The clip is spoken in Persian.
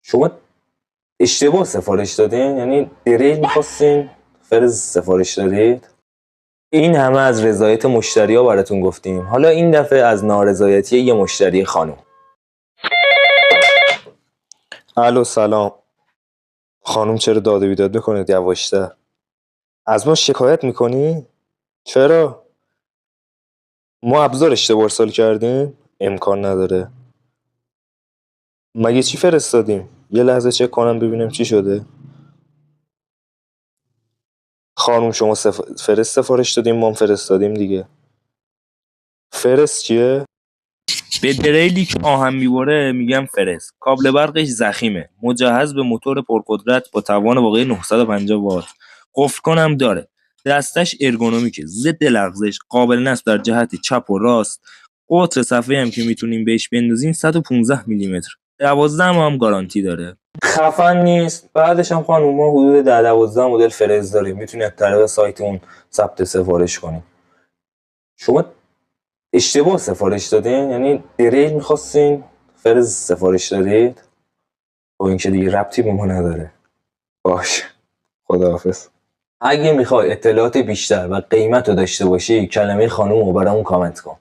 شما اشتباه سفارش دادین؟ یعنی دریل میخواستین فرز سفارش دادید؟ این همه از رضایت مشتری ها براتون گفتیم، حالا این دفعه از نارضایتی یه مشتری خانم. الو سلام خانم، چرا داد و بیداد میکنید یواشتر؟ از ما شکایت میکنی؟ چرا؟ ما ابزار اشتباه ارسال کردیم؟ امکان نداره. مگه چی فرستادیم؟ یه لحظه چک کنم ببینم چی شده. خانم شما فرست سفارش دادیم، ما هم فرستادیم دیگه. فرست چیه؟ به دریلی که آهن میبره میگم فرست. کابل برقش ضخیمه، مجهز به موتور پرقدرت با توان واقعی 950 وات. قفل کنم داره. دستش ارگونومیکه، ضد لغزش، قابل نصب در جهت چپ و راست. قطر صفحه هم که میتونیم بهش بندازیم 115 میلیمتر. 12 ماه هم گارانتی داره. خفن نیست؟ بعدش هم خانم ما حدود 10-12 مدل فرز داریم، میتونید از طریق سایتمون ثبت سفارش کنیم. شما اشتباه سفارش دادین؟ یعنی دریل میخواستین فرز سفارش دادید؟ با این که دیگه ربطی به ما نداره. باش، خداحافظ. اگه میخوای اطلاعات بیشتر و قیمت رو داشته باشی، کلمه خانم رو برامون کامنت کن.